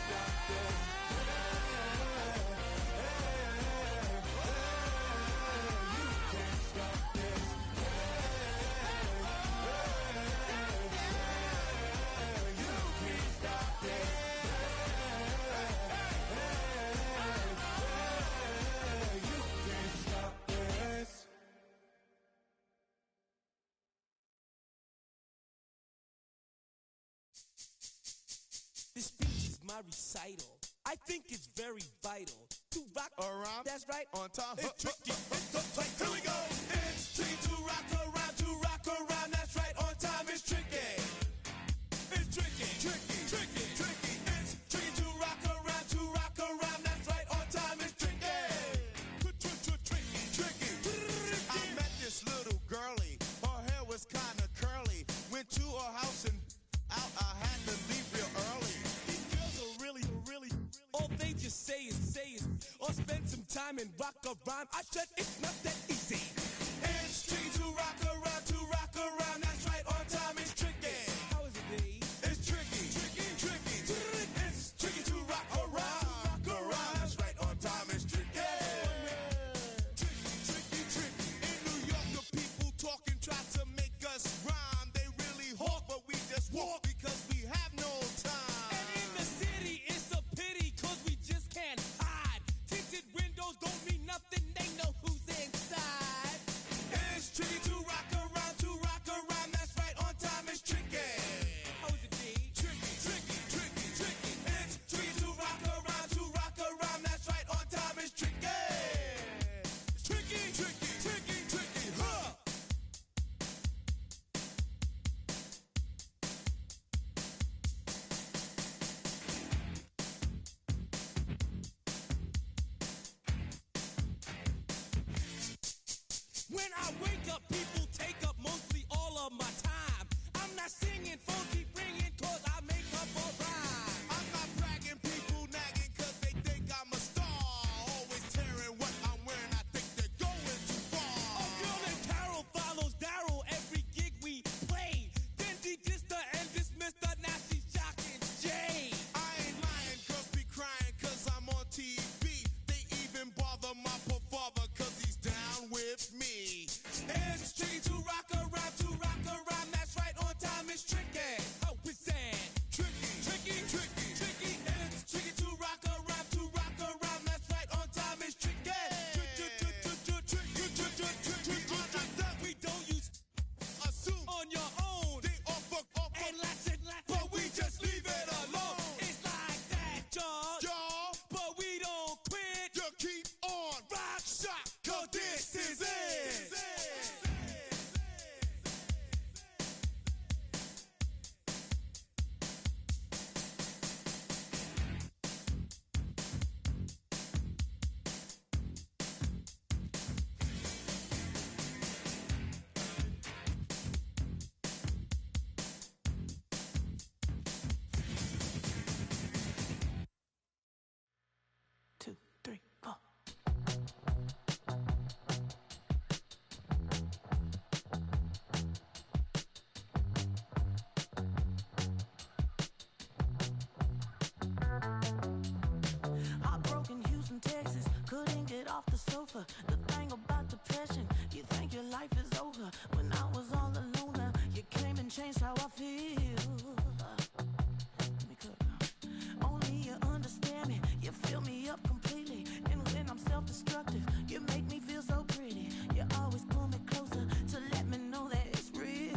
stop this. This speech is my recital. I think it's very vital to rock around. That's right. On time. It's tricky. It's the play. Here we go. It's tricky to rock around. To rock around. That's right. On time. It's tricky. It's tricky. Tricky. Tricky. Tricky. It's tricky to rock around. To rock around. That's right. On time. It's tricky. Tricky. Tricky. I met this little girlie. Her hair was kind of curly. Went to her house and out. I had to leave real early. These girls are really, all they just say is, or spend some time and rock a rhyme. I said it's not that easy. It's tricky to rock around, that's right, on time it's tricky. How is it, B? It's tricky. It's tricky to rock around, that's right, on time it's tricky. Tricky. In New York, the people talking try to make us rhyme. They really hawk, but we just walk because we have no time. And in the city, it's a pity, cause we just can't hide. Tinted windows don't mean nothing, they know who's inside. When I wake up, people take up mostly all of my time. I'm not singing, phone keep ringing, cause I make up a rhyme. I'm not bragging, people nagging, cause they think I'm a star. Always tearing what I'm wearing, I think they're going too far. A girl named Carol follows Daryl every gig we play. Then de-dissed her and dismissed her, now she's shocking Jay. I ain't lying, girls be crying, cause I'm on TV. They even bother my poor father, cause he's down with me. It's tricky to rock a rhyme, that's right, on time is tricky. How is that? Tricky, Tricky, tricky. tricky, it's tricky to rock a rhyme, that's right, on time is tricky. We don't use Assume on your own, they offer up, and lots and lots, but we just leave it alone. It's like that, y'all, Y'all, but we don't quit. you keep on Rock, shock, cause this is it. Two, three, four. Heartbroken Houston, Texas, couldn't get off the sofa. The thing about depression, you think your life is over. When I was all alone, now you came and changed how I feel. Let me cook now. Only you understand me, you fill me up completely. And when I'm self-destructive, you make me feel so pretty. You always pull me closer to let me know that it's real.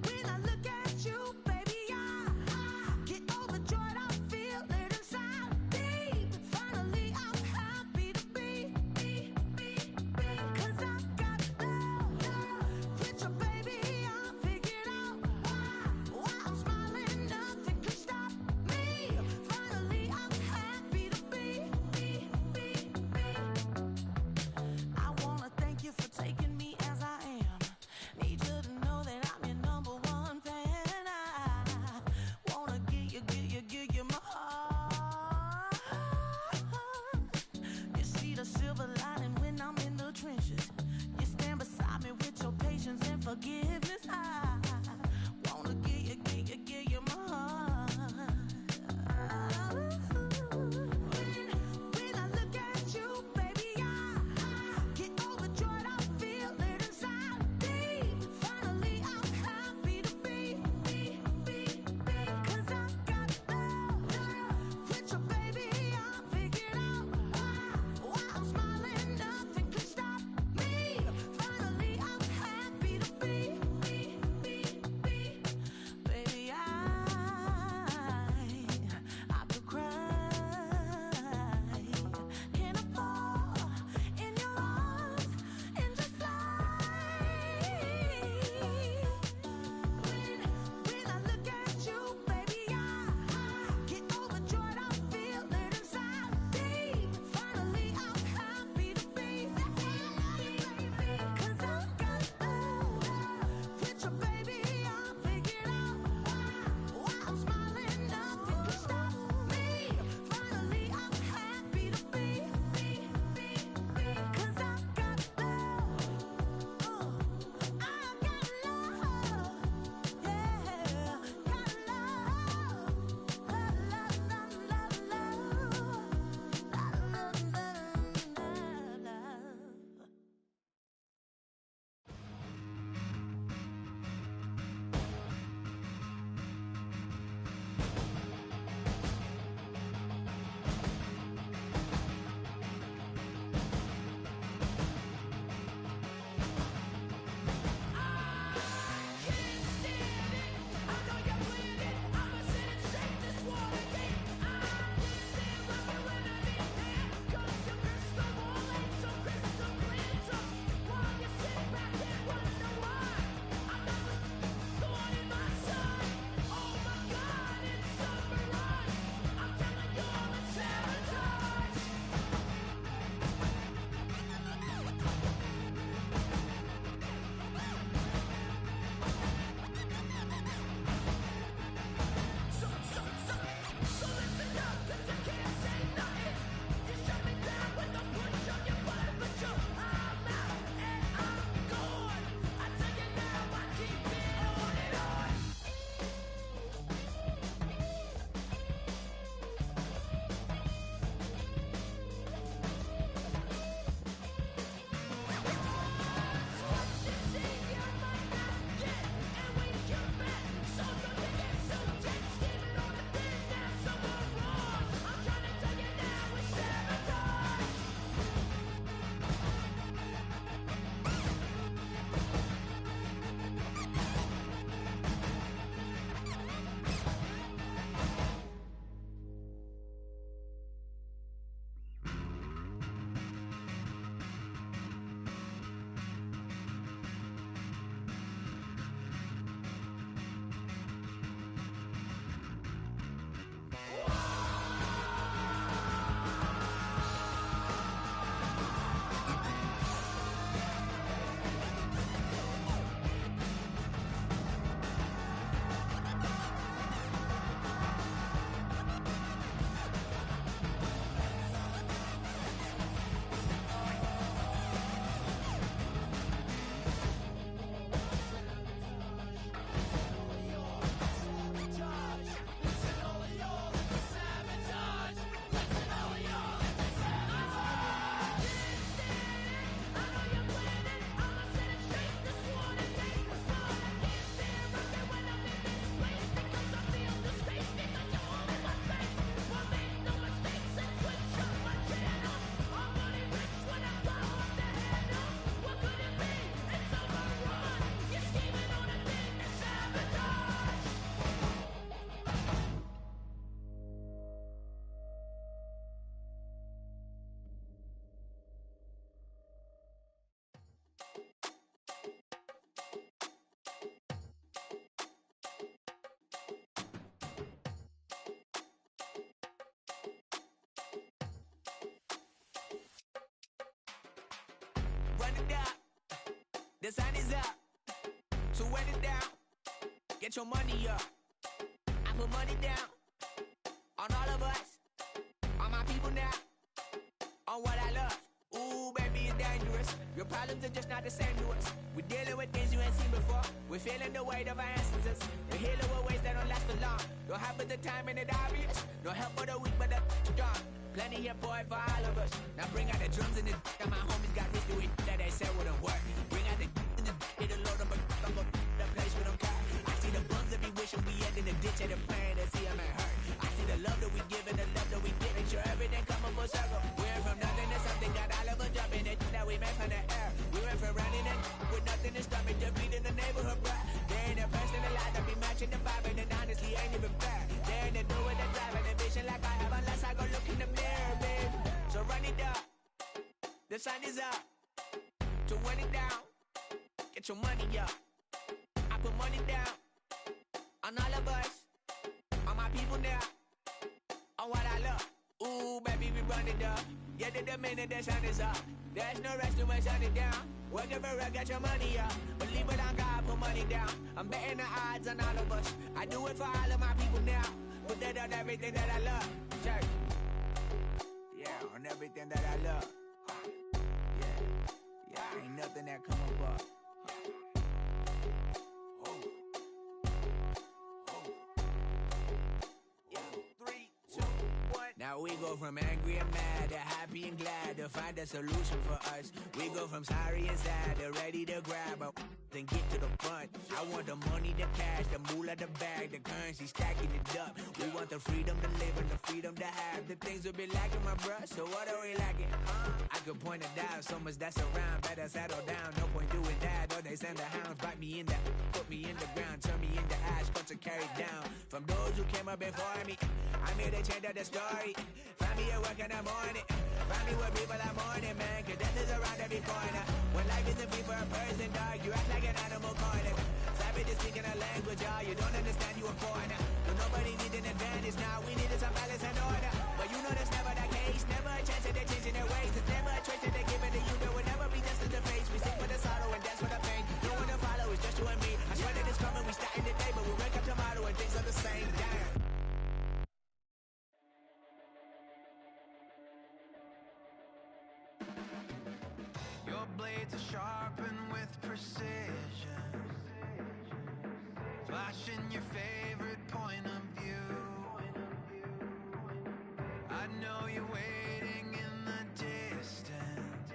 When I look at you, baby, I get overjoyed. I feel it inside deep. Finally, I'm happy to be. 'Cause I got love run it up. The sun is up. So run it down. Get your money up. I put money down on all of us, on my people now, on what I love. Ooh, baby, it's dangerous. Your problems are just not the same to us. We're dealing with things you ain't seen before. We're feeling the weight of our ancestors. We're healing with ways that don't last for long. Don't happen the time and it obvious. No help for the weak, but the strong. Plenty here for it for all of us. Now bring out the drums and the and my homies got this doing that they said wouldn't work. Bring out the and the it'll load them, but I'm up the place with them cut. I see the bums that be wishing we end in the ditch and the pain to see them ain't hurt. I see the love that we give and the love that we get. Make sure everything come up full circle. We're from nothing to something, got all of us jumping it that we made from the air. We went from running and with nothing to stop it, just beat in the neighborhood, bruh. There ain't a person alive that be matching the vibe, and honestly ain't even fair. There ain't a do with the drive and the vision like I have unless I go look in the mirror, babe. So run it up, the sun is up. To run it down, get your money up. I put money down on all of us, on my people now, on what I love. Ooh, baby, we run it up. Yeah, the minute the sun is up, there's no rest to shut it down. Working for real, get your money up. Believe it on God, put money down. I'm betting the odds on all of us. I do it for all of my people now. Put that on everything that I love. Church. Yeah, on everything that I love. Yeah, ain't nothing that come above. Now we go from angry and mad to happy and glad to find a solution for us. We go from sorry and sad to ready to grab up and get to the front. I want the money, the cash, the moolah, the bag, the currency, stacking it up. We want the freedom to live and the freedom to have. The things will be lacking, my bruh, so what are we lacking? I could point it out, so much that's around. Better settle down, no point doing that. Or they send the hounds, bite me in the, put me in the ground, turn me into ash, cut to carry down. From those who came up before me, I'm here to change up the story. Find me at work in the morning. Find me where people are mourning, man. Cause death is around every corner. When life isn't free for a person, dog, you act like an animal corner. Savage is speaking a language, y'all. You don't understand, you a foreigner. But nobody needs an advantage now. We needed some balance and order. But you know that's never the case. Never a chance that they're changing their ways. It's never a choice that they're giving to you. There will never be justice to face. We sing for the sorrow and dance for the pain. No one to follow, it's just you and me. I swear that it's coming, we starting today, but we'll wake up tomorrow and things are the same. Damn. Your blades are sharpened with precision, flashing your favorite point of view. I know you're waiting in the distance,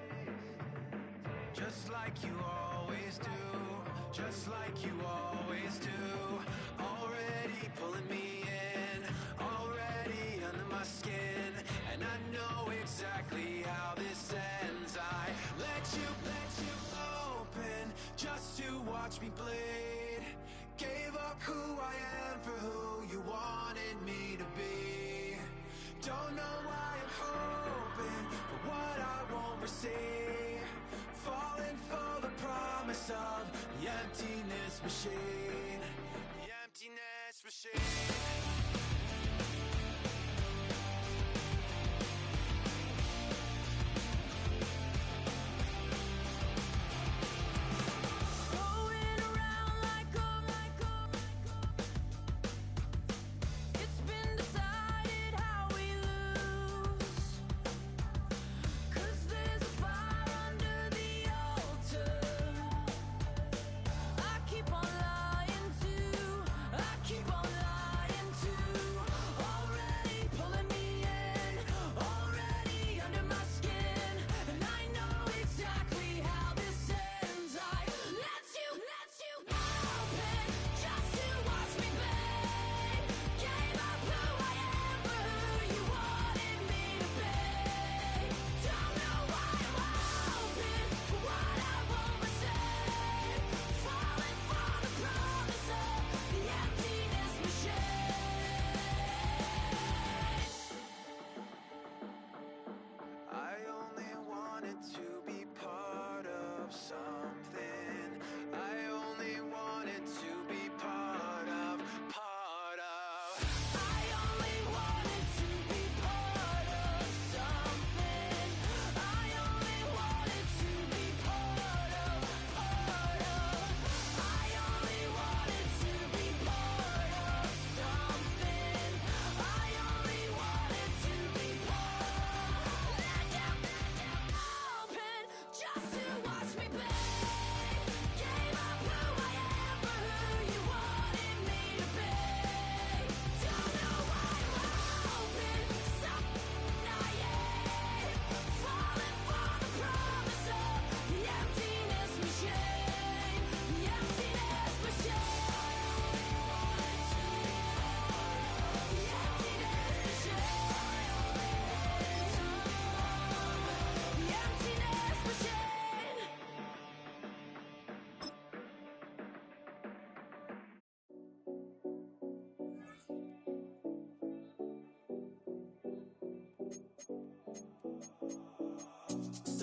just like you always do, just like you always do. Already pulling me in, already under my skin, and I know exactly how this ends. I let you open just to watch me bleed. Gave up who I am for who you wanted me to be. Don't know why I'm hoping for what I won't receive. Falling for the promise of the emptiness machine.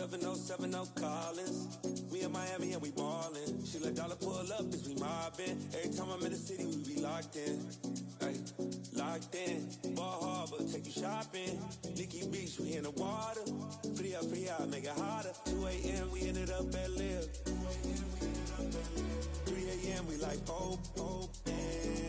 707 Collins. We in Miami and we ballin'. She let dollar pull up cause we mobbin'. Every time I'm in the city, we be locked in. Ay, locked in. Ball Harbor, take you shopping. Nikki Beach, we in the water. Free out, make it hotter. 2 a.m., we ended up at Live. 3 a.m., we like, oh, and